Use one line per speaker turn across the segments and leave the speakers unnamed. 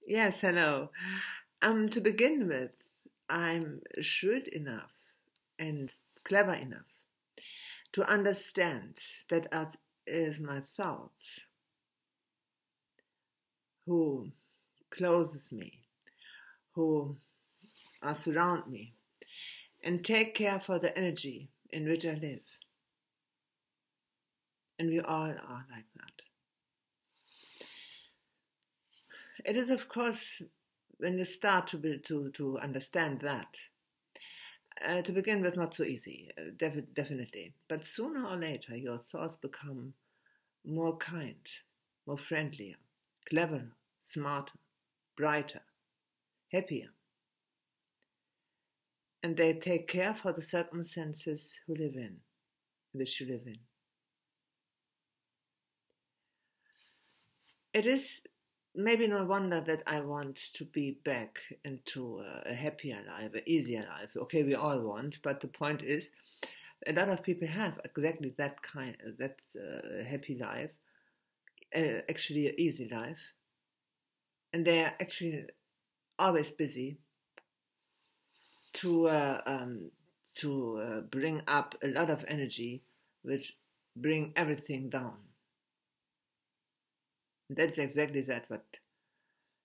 Yes, hello. To begin with, I'm shrewd enough and clever enough to understand that it is my thoughts who clothes me, who are surround me, and take care for the energy in which I live. And we all are like that. It is, of course, when you start to understand that, to begin with, not so easy, definitely. But sooner or later, your thoughts become more kind, more friendlier, cleverer, smarter, brighter, happier. And they take care for the circumstances which you live in. It is maybe no wonder that I want to be back into a happier life, an easier life. Okay, we all want, but the point is, a lot of people have exactly that happy life, actually an easy life, and they are actually always busy to bring up a lot of energy, which bring everything down. That's exactly that what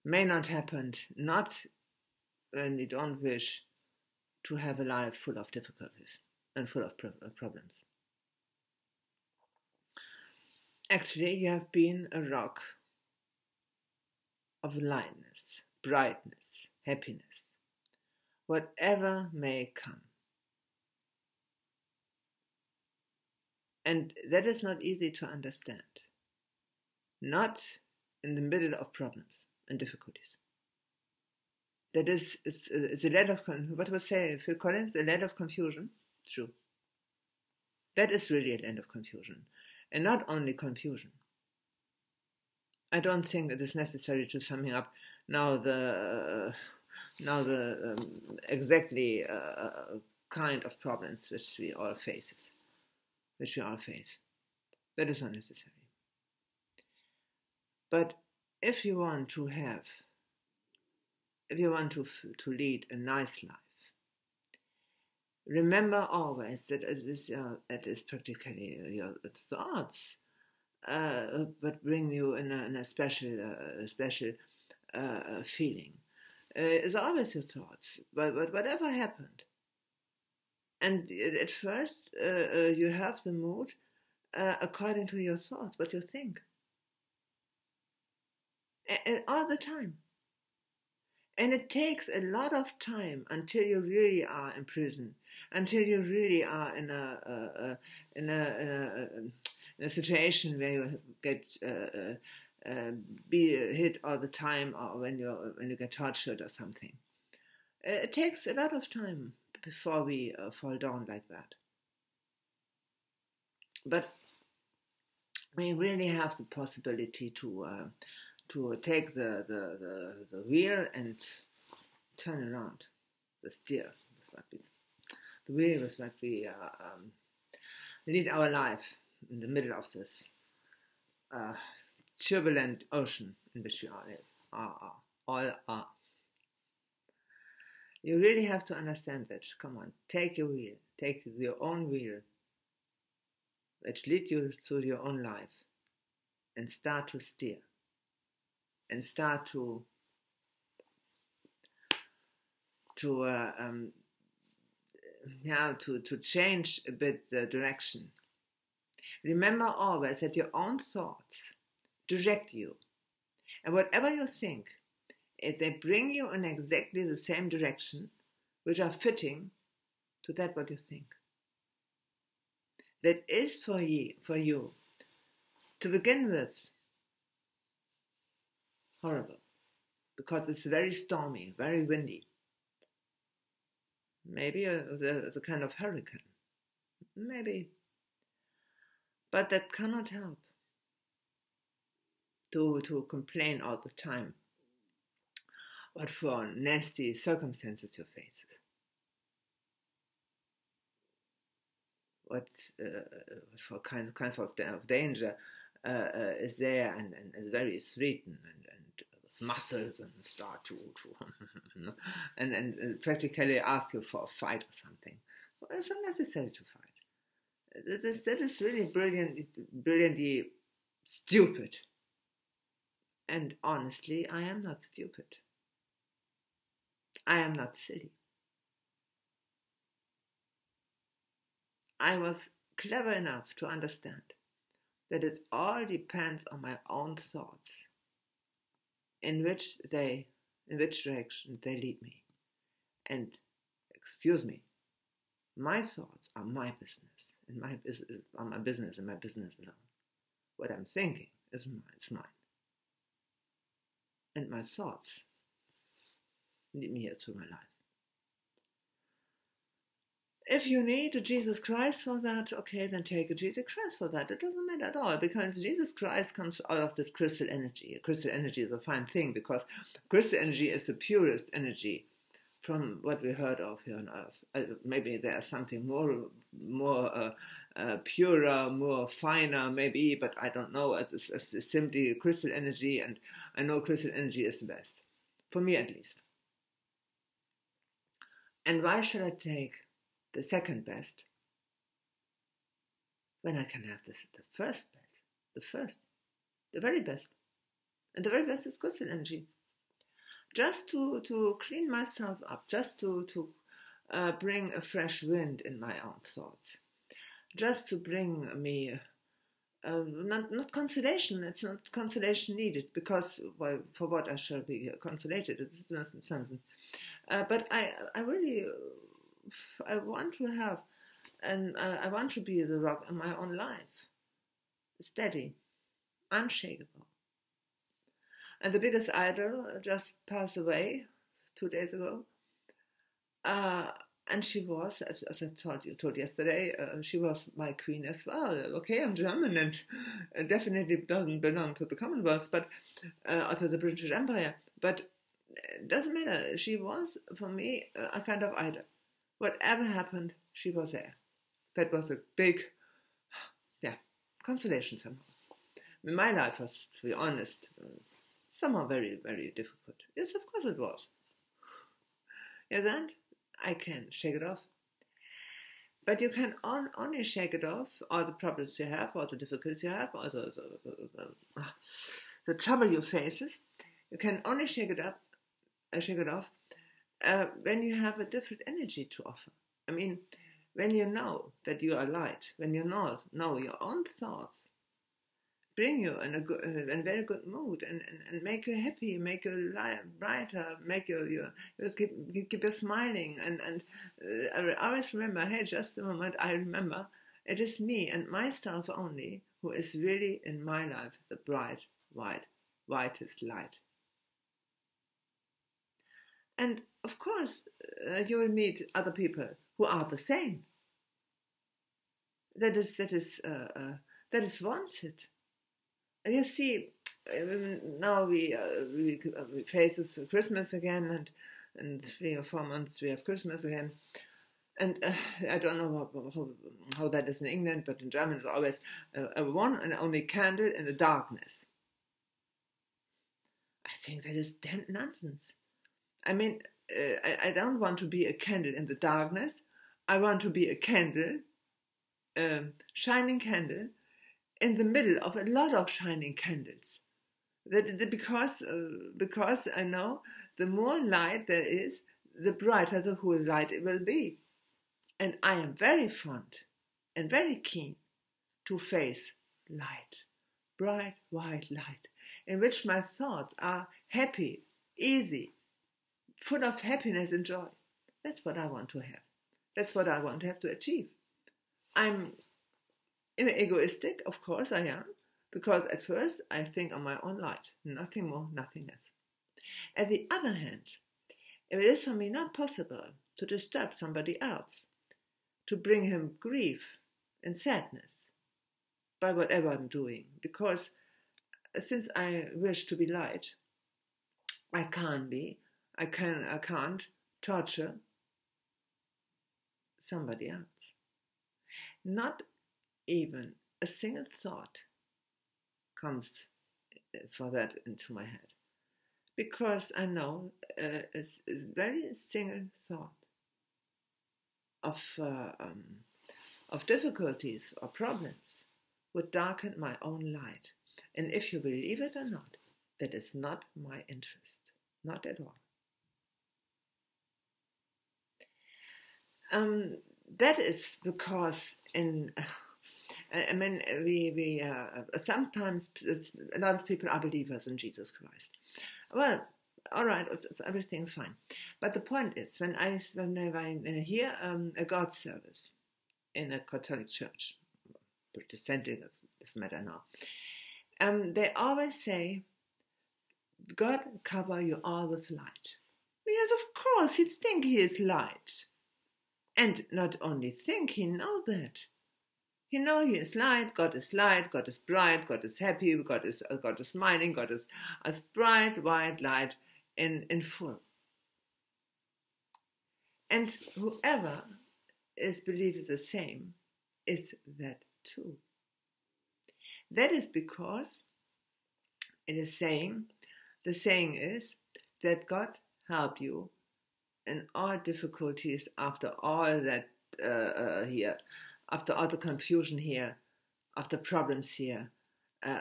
may not happen, not when we don't wish to have a life full of difficulties and full of problems. Actually, you have been a rock of lightness, brightness, happiness, whatever may come. And that is not easy to understand. Not in the middle of problems and difficulties. That is, it's a lot of, what was say Phil Collins, a lot of confusion. True. That is really a land of confusion. And not only confusion. I don't think it is necessary to summing up now the exactly kind of problems which we all face. That is not necessary. But if you want to lead a nice life, remember always that it is practically your thoughts, but bring you in a special feeling. It's always your thoughts, but whatever happened, and at first you have the mood according to your thoughts, what you think. All the time. And it takes a lot of time until you really are in prison, until you really are in a situation where you get be hit all the time, or when you get tortured or something. It takes a lot of time before we fall down like that. But we really have the possibility to take the wheel and turn around, the steer, the wheel with what we lead our life in the middle of this turbulent ocean in which we all are. You really have to understand that. Come on, take your wheel, take your own wheel, which lead you through your own life, and start to steer. And start to change a bit the direction. Remember always that your own thoughts direct you, and whatever you think, if they bring you in exactly the same direction, which are fitting to that what you think. That is for you to begin with horrible, because it's very stormy, very windy. Maybe a kind of hurricane. Maybe. But that cannot help to complain all the time what for nasty circumstances you face. What for kind of danger is there and is very threatened and muscles and start to and practically ask you for a fight or something. Well, it's not necessary to fight. That is really brilliantly stupid. And honestly, I am not stupid. I am not silly. I was clever enough to understand that it all depends on my own thoughts, in which direction they lead me. And, excuse me, my thoughts are my business, and my business alone. What I'm thinking is mine. And my thoughts lead me here through my life. If you need a Jesus Christ for that, okay, then take a Jesus Christ for that. It doesn't matter at all, because Jesus Christ comes out of the crystal energy. Crystal energy is a fine thing, because crystal energy is the purest energy from what we heard of here on Earth. Maybe there's something more purer, more finer, maybe, but I don't know. It's simply crystal energy, and I know crystal energy is the best, for me at least. And why should I take the second best when I can have the first best, the very best? And the very best is crystal energy. Just to clean myself up, just to bring a fresh wind in my own thoughts, just to bring me not consolation. It's not consolation needed, because for what I shall be consolated? It's nonsense. But I really I want to have, and I want to be the rock in my own life, steady, unshakable. And the biggest idol just passed away 2 days ago. And she was, as I told yesterday, she was my queen as well. Okay, I'm German and definitely doesn't belong to the Commonwealth, but or to the British Empire. But it doesn't matter. She was, for me, a kind of idol. Whatever happened, she was there. That was a big, consolation somehow. My life was, to be honest, somehow very, very difficult. Yes, of course it was. Yes, and I can shake it off. But you can only shake it off, all the problems you have, all the difficulties you have, all the trouble you face. You can only shake it off when you have a different energy to offer. I mean, when you know that you are light, when you know your own thoughts bring you in a very good mood and make you happy, make you brighter, make you keep you smiling. And I always remember, hey, just a moment, I remember, it is me and myself only who is really in my life the bright, whitest light. And of course, you will meet other people who are the same. That is wanted. And you see, now we face Christmas again, and 3 or 4 months we have Christmas again. And I don't know how that is in England, but in German it's always a one and only candle in the darkness. I think that is damn nonsense. I mean, I don't want to be a candle in the darkness. I want to be a candle, shining candle, in the middle of a lot of shining candles. Because I know the more light there is, the brighter the whole light it will be. And I am very fond and very keen to face light, bright white light, in which my thoughts are happy, easy, full of happiness and joy. That's what I want to have. That's what I want to have to achieve. I'm egoistic, of course I am, because at first I think on my own light, nothing more, nothing less. At the other hand, if it is for me not possible to disturb somebody else, to bring him grief and sadness by whatever I'm doing, because since I wish to be light, I can't torture somebody else. Not even a single thought comes for that into my head. because I know a very single thought of difficulties or problems would darken my own light. And if you believe it or not, that is not my interest, not at all. That is because we sometimes a lot of people are believers in Jesus Christ. Well, all right, everything's fine. But the point is, when I hear a God service in a Catholic church, Protestant doesn't matter now, they always say, God cover you all with light. Yes, of course, he think he is light. And not only think, he know that. He know he is light, God is bright, God is happy, God is smiling, God is as bright, white light in full. And whoever is believing the same is that too. That is because it is saying, the saying is that God help you in all difficulties after all that here, after all the confusion here, after problems here,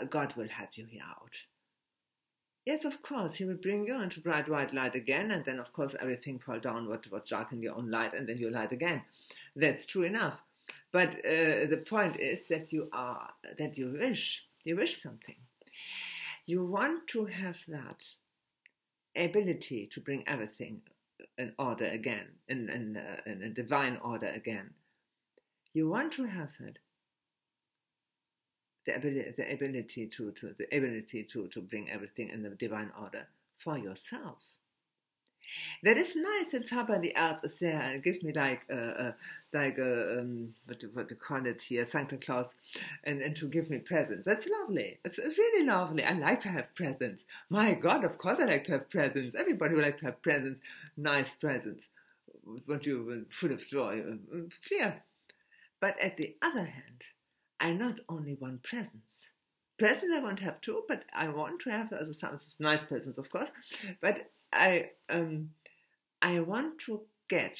God will help you here out. Yes, of course, he will bring you into bright white light again, and then of course everything fall down what darken your own light, and then you light again. That's true enough. But the point is that you wish something. You want to have that ability to bring everything in order again, in a divine order again. You want to have that, the ability to bring everything in the divine order for yourself. That is nice that somebody else is there and gives me like what do you call it here, Santa Claus, and to give me presents. That's lovely. It's really lovely. I like to have presents. My God, of course I like to have presents. Everybody would like to have presents, nice presents, full of joy, clear. But at the other hand, I not only want presents. Presents I want to have too, but I want to have some nice presents, of course. But I want to get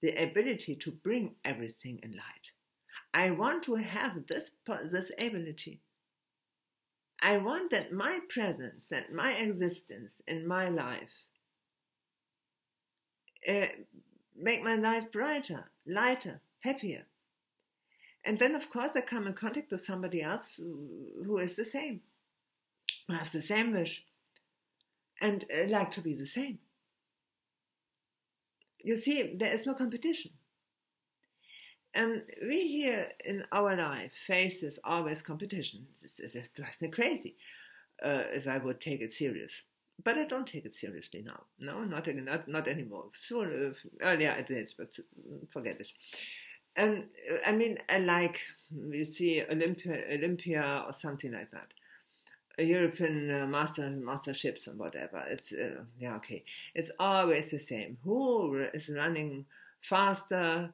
the ability to bring everything in light. I want to have this ability. I want that my presence and my existence in my life make my life brighter, lighter, happier. And then, of course, I come in contact with somebody else who is the same, who has the same wish, and like to be the same. You see, there is no competition. We here in our life faces always competition. It drives me crazy if I would take it serious. But I don't take it seriously now. No, not anymore. Soon, earlier I did, but forget it. I like, you see, Olympia or something like that. European masterships and whatever. It's okay. It's always the same. Who is running faster?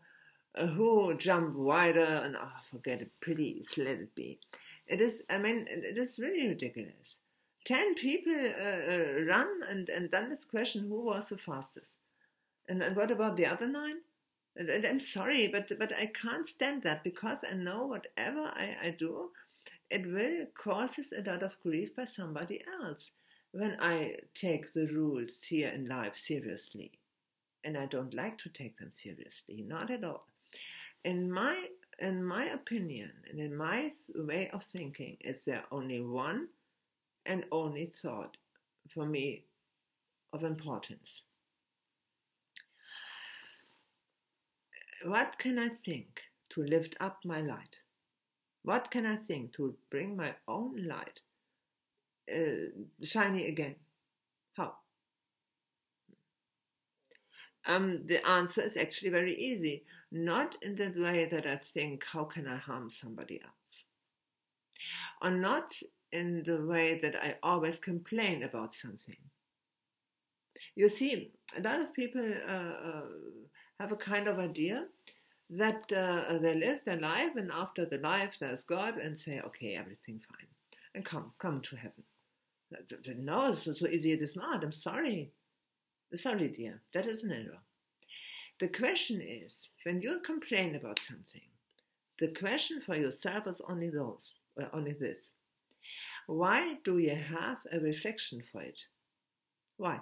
Who jump wider? And forget it. Please let it be. It is. It is really ridiculous. 10 people run, and then this question: who was the fastest? And what about the other 9? And I'm sorry, but I can't stand that, because I know whatever I do, it will causes a lot of grief by somebody else when I take the rules here in life seriously. And I don't like to take them seriously, not at all. In my opinion, and in my way of thinking, is there only one and only thought for me of importance. What can I think to lift up my light? What can I think to bring my own light shiny again? How? The answer is actually very easy. Not in the way that I think, how can I harm somebody else? Or not in the way that I always complain about something. You see, a lot of people have a kind of idea that they live their life, and after the life there's God, and say, okay, everything fine, and come to heaven. No, so easy it is not. I'm sorry. Sorry, dear. That is an error. The question is, when you complain about something, the question for yourself is only this. Why do you have a reflection for it? Why?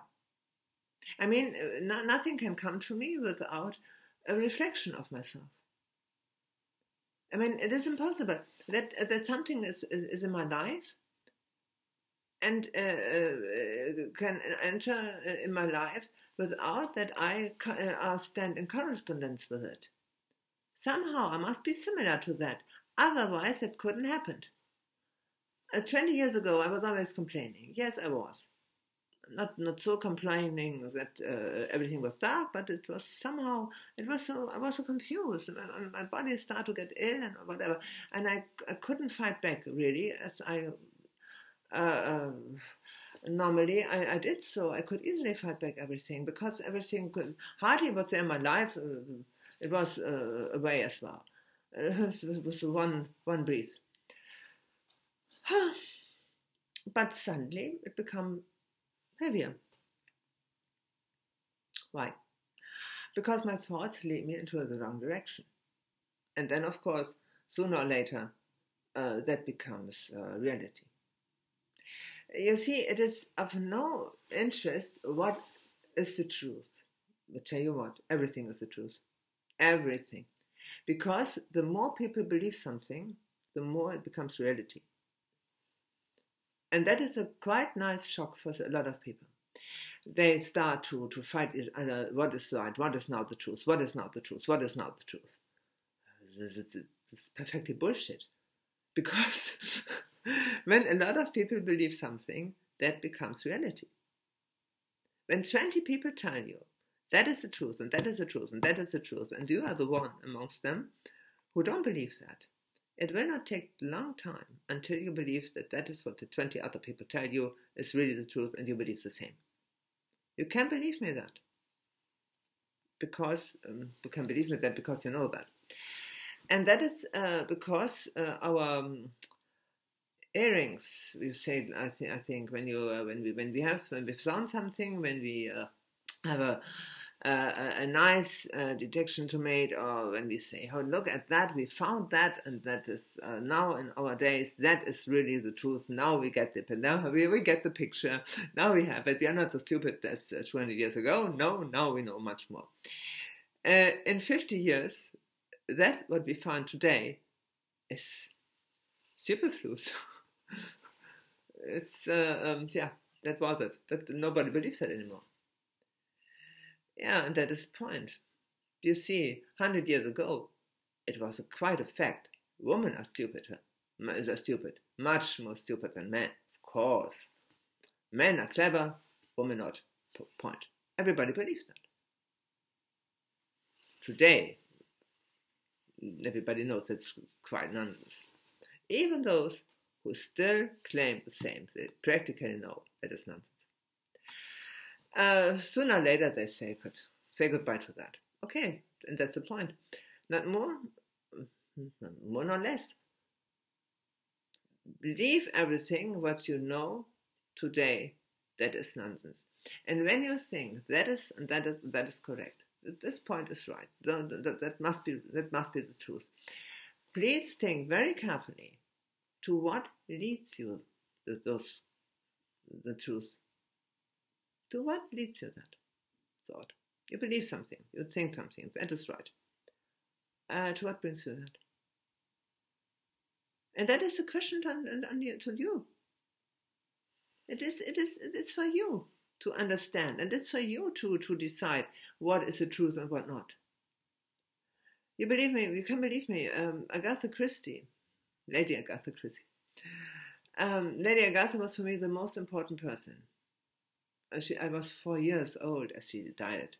I mean, nothing can come to me without a reflection of myself. I mean, it is impossible that something is in my life and can enter in my life without that I stand in correspondence with it. Somehow I must be similar to that. Otherwise, it couldn't happen. 20 years ago, I was always complaining. Yes, I was. Not so complaining that everything was dark, but it was somehow, I was so confused. My body started to get ill and whatever. And I couldn't fight back, really, as I normally I did so. I could easily fight back everything, because everything hardly was there in my life. It was away as well. It was one breath. But suddenly it became heavier. Why? Because my thoughts lead me into the wrong direction. And then, of course, sooner or later, that becomes reality. You see, it is of no interest what is the truth. But tell you what, everything is the truth. Everything. Because the more people believe something, the more it becomes reality. And that is a quite nice shock for a lot of people. They start to fight each other. What is right? What is now the truth? What is now the truth? What is now the truth? It's perfectly bullshit. Because when a lot of people believe something, that becomes reality. When 20 people tell you, that is the truth, and that is the truth, and that is the truth, and you are the one amongst them who don't believe that, it will not take a long time until you believe that that is what the 20 other people tell you is really the truth, and you believe the same. You can believe me that. Because you can believe me that because you know that. And that is because our earrings, we say, I think when we found something, when we have a nice detection to make, or when we say, oh, look at that, we found that, and that is now in our days, that is really the truth. Now we get it, and now we get the picture. Now we have it. We are not so stupid as 200 years ago. No, now we know much more. In 50 years, that what we found today is superfluous. It's that was it. That nobody believes that anymore. Yeah, and that is the point. You see, 100 years ago, it was quite a fact. Women are stupid, much more stupid than men, of course. Men are clever, women not. Point. Everybody believes that. Today, everybody knows that's quite nonsense. Even those who still claim the same, they practically know that is nonsense. Sooner or later they say goodbye to that. Okay, and that's the point. Not more nor less. Believe everything what you know today, that is nonsense. And when you think that is correct, this point is right, that must be the truth. Please think very carefully to what leads you the truth. To what leads you that thought? You believe something, you think something, that is right. To what brings you that? And that is the question to you. It is for you to understand, and it's for you to decide what is the truth and what not. You believe me, you can believe me, Agatha Christie, Lady Agatha Christie. Lady Agatha was for me the most important person. I was 4 years old as she died.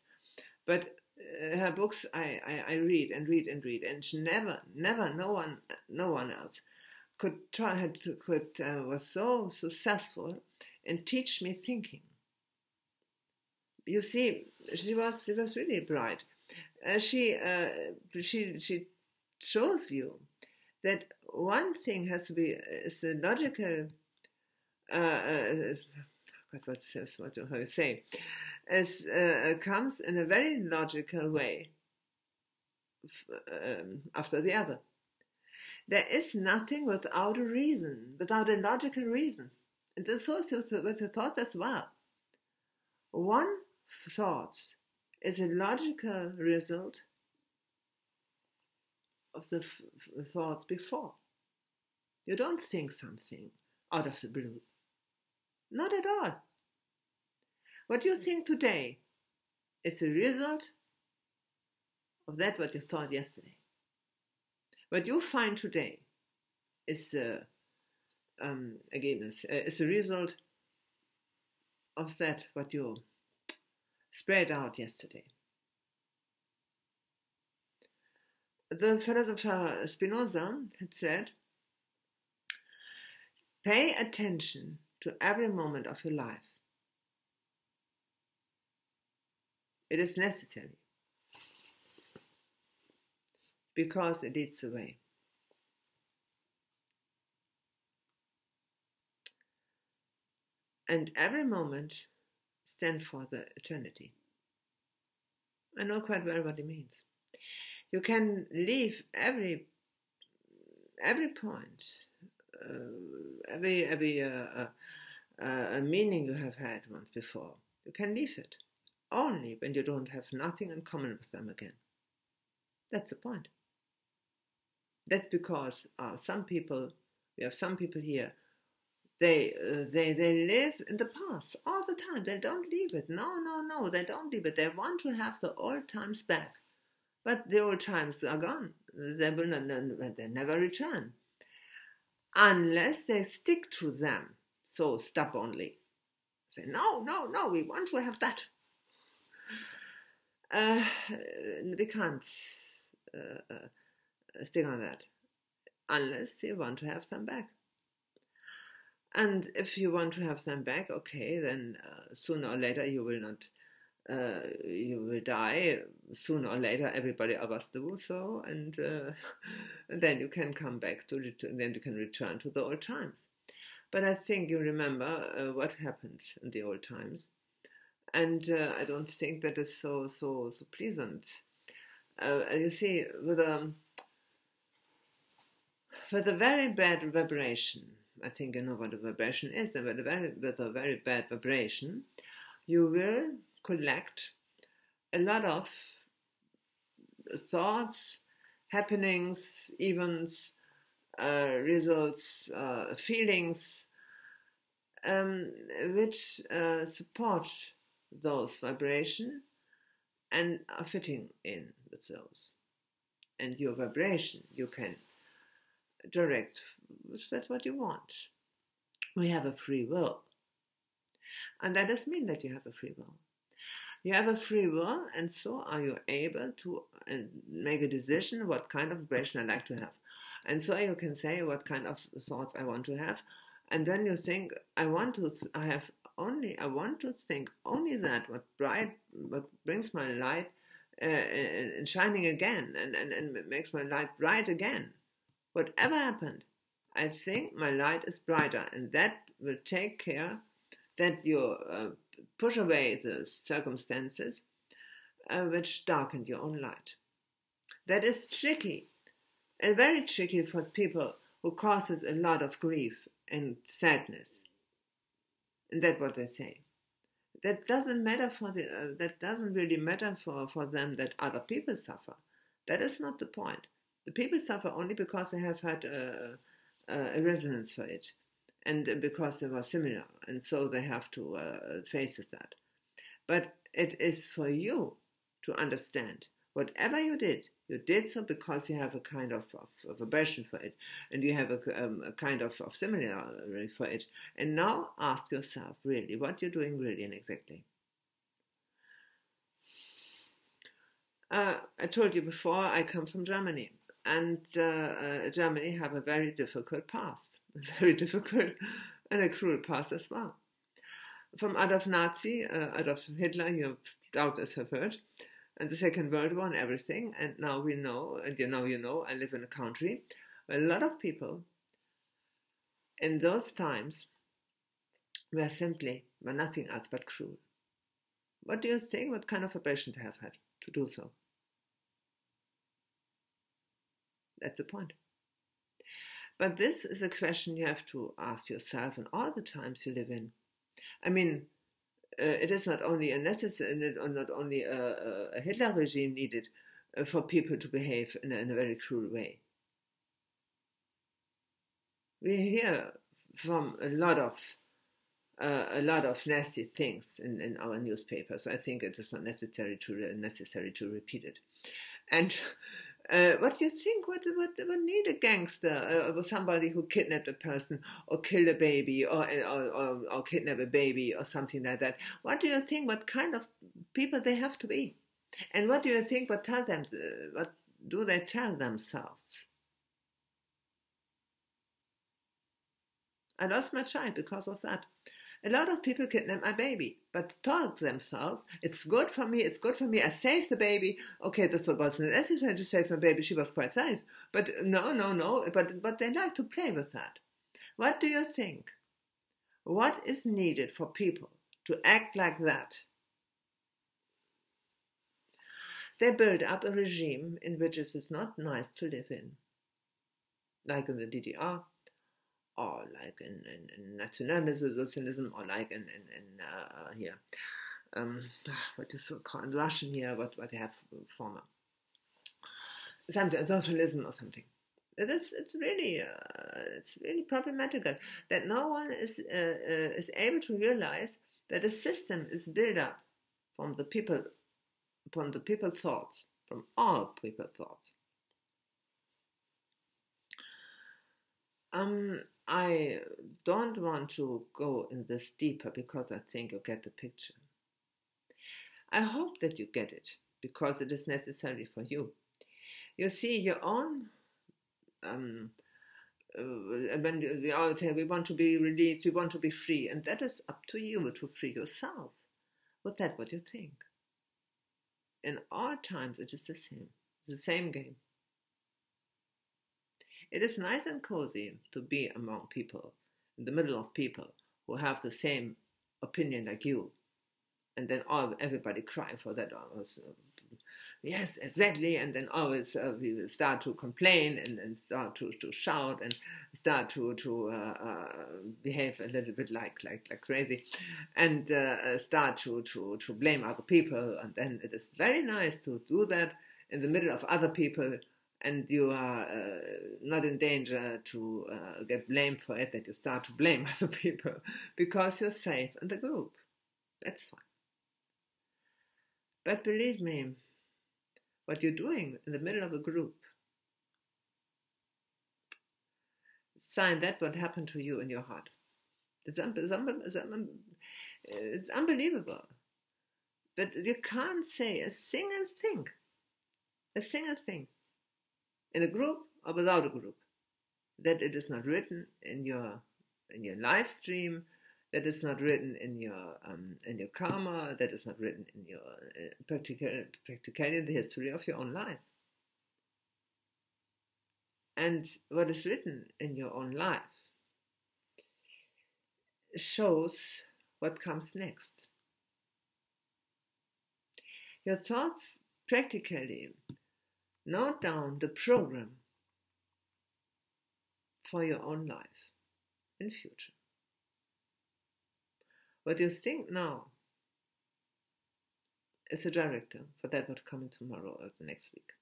But her books I read and read and read, and she never, no one else was so successful in teach me thinking. You see, she was really bright. She shows you that one thing has to be is a logical how you say, comes in a very logical way after the other. There is nothing without a reason, without a logical reason. And this also with the thoughts as well. One thought is a logical result of the thoughts before. You don't think something out of the blue. Not at all. What you think today is a result of that what you thought yesterday. What you find today is is a result of that what you spread out yesterday. The philosopher Spinoza had said, pay attention to every moment of your life. It is necessary because it leads the way. And every moment stands for the eternity. I know quite well what it means. You can leave every point, every meaning you have had once before. You can leave it only when you don't have nothing in common with them again. That's the point. That's because we have some people here. They live in the past all the time. They don't leave it. No, they don't leave it. They want to have the old times back. But the old times are gone. They never return. Unless they stick to them so stubbornly. Say, no, we want to have that. We can't stick on that. Unless we want to have them back. And if you want to have them back, okay, then sooner or later you will not. You will die. Sooner or later, everybody others do so, and then you can come back then you can return to the old times. But I think you remember what happened in the old times, and I don't think that is so pleasant. You see, with a very bad vibration. I think you know what a vibration is, and with a very bad vibration, you will collect a lot of thoughts, happenings, events, results, feelings, which support those vibrations and are fitting in with those. And your vibration you can direct. That's what you want. We have a free will. And that does mean that you have a free will. You have a free will, and so are you able to make a decision what kind of vibration I like to have. And so you can say what kind of thoughts I want to have. And then you think, I want to think only that what brings my light shining again and makes my light bright again. Whatever happened, I think my light is brighter, and that will take care that you push away the circumstances which darken your own light. That is tricky, and very tricky for people who causes a lot of grief and sadness. And that's what they say. That doesn't matter that doesn't really matter for them that other people suffer. That is not the point. The people suffer only because they have had a resonance for it, and because they were similar, and so they have to face that. But it is for you to understand whatever you did so because you have a kind of vibration for it, and you have a kind of similarity for it. And now ask yourself really what you're doing really and exactly. I told you before I come from Germany. And Germany have a very difficult past, very difficult and a cruel past as well. From Adolf Hitler, you doubtless have heard, and the Second World War and everything. And now we know, and you know, I live in a country where a lot of people in those times We are simply, we're nothing else but cruel. What do you think? What kind of aggression to have had to do so? That's the point. But this is a question you have to ask yourself in all the times you live in. I mean, it is not only a necessary, or not only a Hitler regime needed for people to behave in a very cruel way. We hear from a lot of nasty things in our newspapers. I think it is not necessary to repeat it. And what do you think? What need a gangster or somebody who kidnapped a person or killed a baby or kidnap a baby or something like that? What do you think? What kind of people they have to be? And what do you think? What do they tell themselves? I lost my child because of that. A lot of people kidnap my baby, but told themselves, it's good for me, I saved the baby. Okay, that's what was necessary to save my baby, she was quite safe. But no, but they like to play with that. What do you think? What is needed for people to act like that? They build up a regime in which it is not nice to live in, like in the DDR, or like in nationalism, or like in here, what is so called in Russian here, what they have former, something, socialism or something. It's really problematical that no one is able to realize that a system is built up from the people, upon the people's thoughts, from all people's thoughts. I don't want to go in this deeper because I think you get the picture. I hope that you get it because it is necessary for you. You see, your own, when we all say we want to be released, we want to be free, and that is up to you to free yourself. Was that what you think? In all times it is the same. It's the same game. It is nice and cozy to be among people, in the middle of people who have the same opinion like you. And then everybody cry for that. Yes, exactly. And then always we will start to complain and start to shout and start to behave a little bit like crazy and start to blame other people. And then it is very nice to do that in the middle of other people. And you are not in danger to get blamed for it, that you start to blame other people because you're safe in the group. That's fine. But believe me, what you're doing in the middle of a group, sign that what happened to you in your heart. It's unbelievable. But you can't say a single thing, in a group or without a group, that it is not written in your live stream, that is not written in your karma, that is not written in your practically in the history of your own life. And what is written in your own life shows what comes next. Your thoughts practically note down the program for your own life in future. What you think now is a director for that what coming tomorrow or the next week,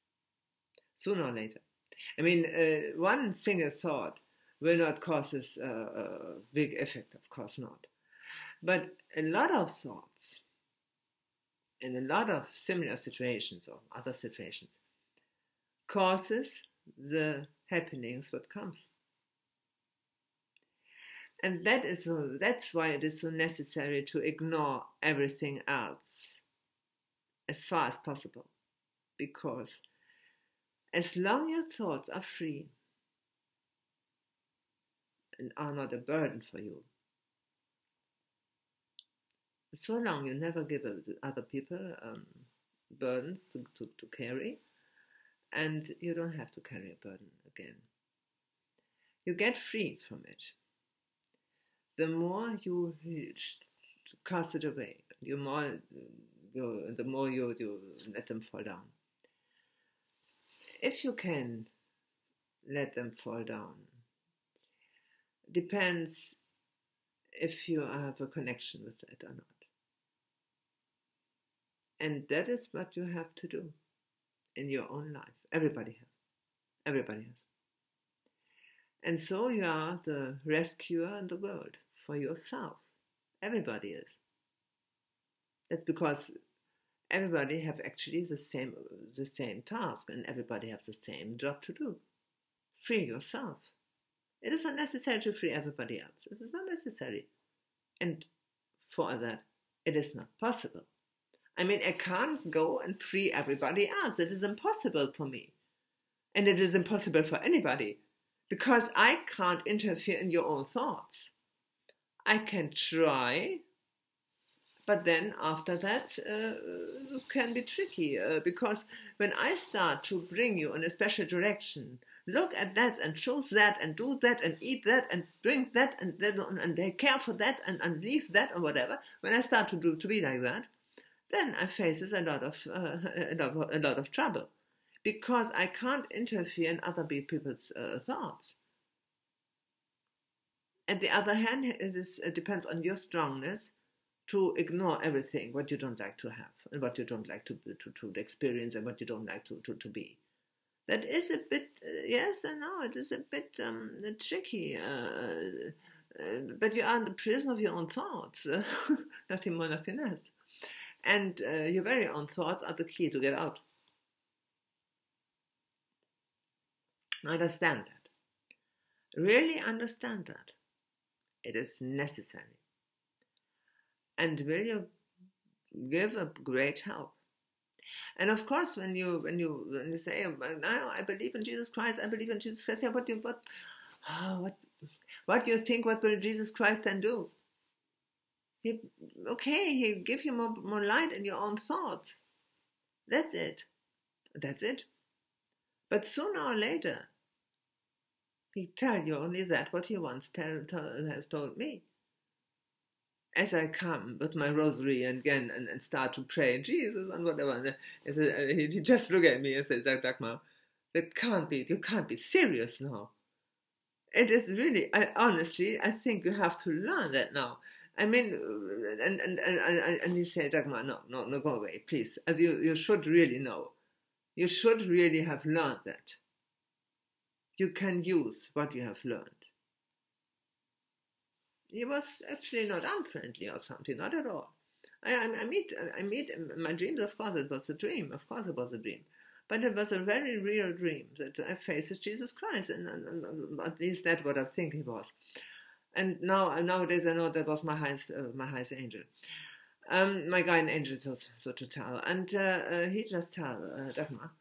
sooner or later. I mean, one single thought will not cause this big effect, of course not. But a lot of thoughts in a lot of similar situations or other situations causes the happenings what comes. And that's why it is so necessary to ignore everything else as far as possible. Because as long as your thoughts are free and are not a burden for you, so long you never give other people burdens to carry, and you don't have to carry a burden again. You get free from it. the more you cast it away, the more you let them fall down. If you can let them fall down, depends if you have a connection with it or not. And that is what you have to do in your own life. Everybody has. Everybody has. And so you are the rescuer in the world for yourself. Everybody is. That's because everybody have actually the same task, and everybody has the same job to do. Free yourself. It is not necessary to free everybody else. It is not necessary. And for that, it is not possible. I mean, I can't go and free everybody else. It is impossible for me. And it is impossible for anybody. Because I can't interfere in your own thoughts. I can try, but then after that it can be tricky. Because when I start to bring you in a special direction, look at that and choose that and do that and eat that and drink that and they care for that and leave that or whatever, when I start to be like that, then I face a lot of trouble. Because I can't interfere in other people's thoughts. On the other hand, it depends on your strongness to ignore everything, what you don't like to have, and what you don't like to experience, and what you don't like to be. That is a bit, yes, I know, it is a bit tricky, but you are in the prison of your own thoughts, nothing more, nothing less. And your very own thoughts are the key to get out. Understand that. Really understand that. It is necessary. And will you give a great help? And of course, when you say, "No, I believe in Jesus Christ. I believe in Jesus Christ." Yeah, what do you think? What will Jesus Christ then do? He'll give you more light in your own thoughts. That's it. That's it. But sooner or later, he tell you only that what he once has told me. As I come with my rosary and start to pray, Jesus and whatever, and he just look at me and says, "Dagmar, that can't be. You can't be serious now. It is really. Honestly, I think you have to learn that now. I mean, and he said, Dagmar, no, go away, please. As you should really know. You should really have learned that. You can use what you have learned." He was actually not unfriendly or something, not at all. I meet in my dreams, of course it was a dream, but it was a very real dream that I faced Jesus Christ, and at least that's what I think he was. And nowadays I know that was my highest angel, my guardian angel, so to tell. And he just tell Dagmar,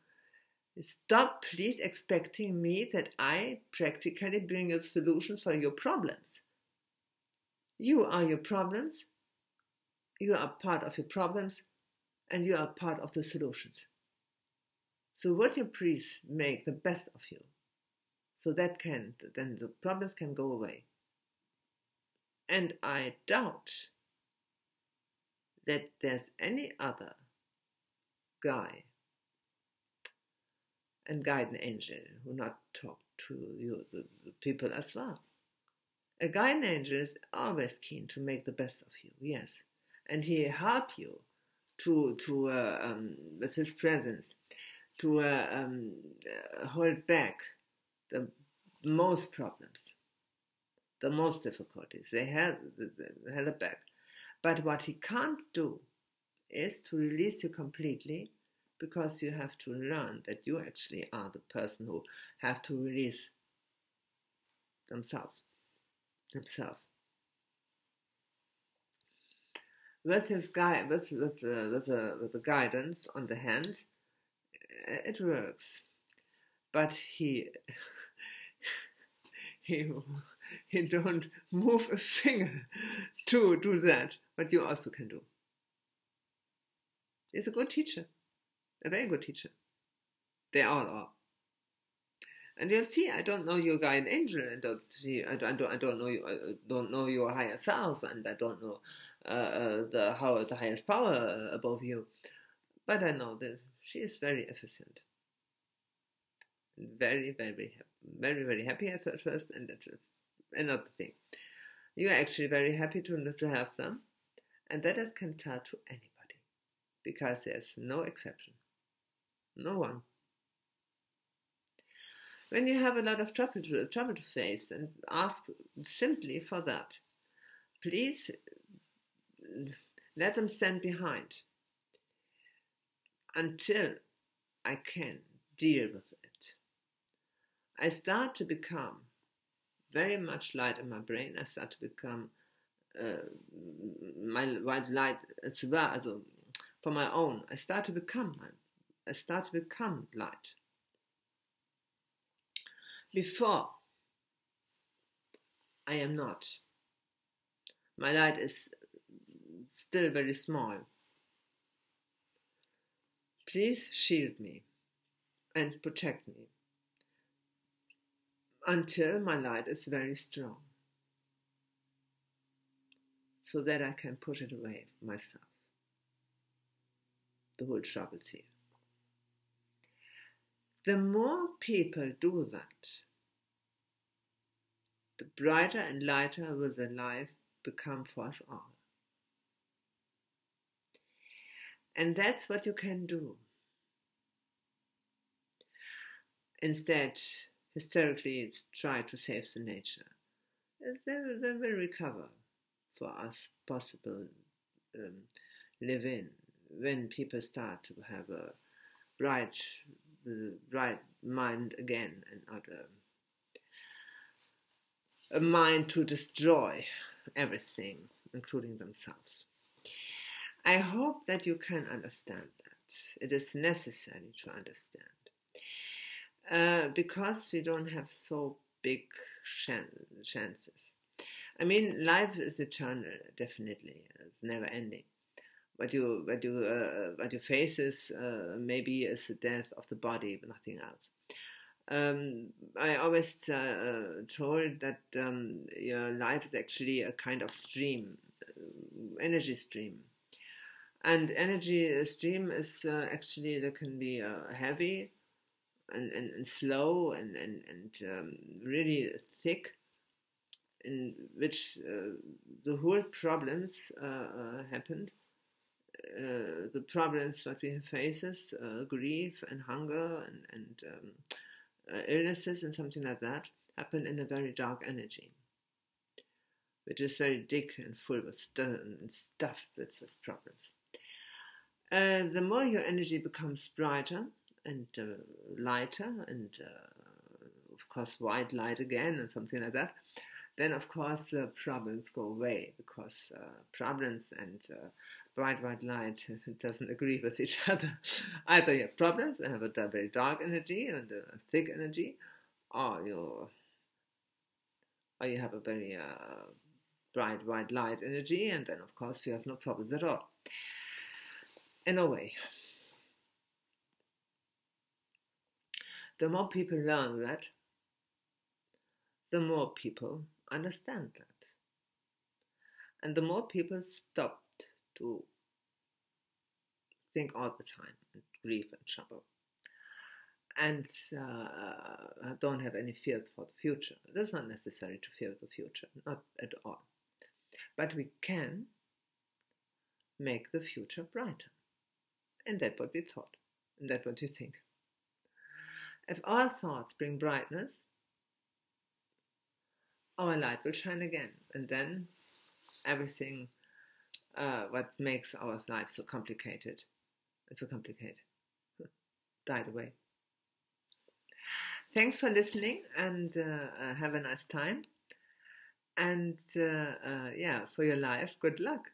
"Stop, please, expecting me that I practically bring you solutions for your problems. You are your problems. You are part of your problems, and you are part of the solutions. So would you please make the best of you, so that then the problems can go away." And I doubt that there's any other guy and guardian angel who not talk to you, the people as well. A guardian angel is always keen to make the best of you, yes, and he help you to with his presence to hold back the most problems, the most difficulties. They held it back, but what he can't do is to release you completely, because you have to learn that you actually are the person who have to release themselves. With his with the guidance on the hand, it works, but he don't move a finger to do that, but you also can do. He's a good teacher. A very good teacher. They all are. And you'll see, I don't know your guardian angel, and I don't know your higher self, and I don't know the highest power above you, but I know that she is very efficient, very, very, very, very happy at first, and that's another thing. You are actually very happy to have them, and that can tell to anybody, because there's no exception, no one. When you have a lot of trouble to face, and ask simply for that, please let them stand behind until I can deal with it. I start to become very much light in my brain. I start to become my white light as well, also for my own. I start to become light. Before, I am not. My light is still very small. Please shield me and protect me until my light is very strong, so that I can push it away myself. The whole trouble is here. The more people do that, the brighter and lighter will the life become for us all. And that's what you can do. Instead, hysterically try to save the nature. They will recover for us possible live-in when people start to have a bright mind again, and not a mind to destroy everything, including themselves. I hope that you can understand that. It is necessary to understand. Because we don't have so big chances. I mean, life is eternal, definitely. It's never ending. What you face is maybe is the death of the body, but nothing else. I always told that your life is actually a kind of stream, energy stream. And energy stream is actually, that can be heavy and slow and really thick, in which the whole problems happened. The problems that we faces, grief and hunger and illnesses and something like that, happen in a very dark energy, which is very thick and full with stuff with problems. The more your energy becomes brighter and lighter, and of course white light again and something like that, then of course the problems go away, because problems and bright white light doesn't agree with each other. Either you have problems and have a very dark energy and a thick energy, or you have a very bright white light energy, and then of course you have no problems at all. In a way, the more people learn that, the more people understand that. And the more people stop to think all the time and grieve and trouble, and don't have any fear for the future. It is not necessary to fear the future, not at all. But we can make the future brighter. And that's what we thought, and that's what you think. If our thoughts bring brightness, our light will shine again, and then everything what makes our life so complicated died away. Thanks for listening, and have a nice time. And for your life, good luck.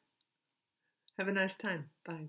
Have a nice time. Bye.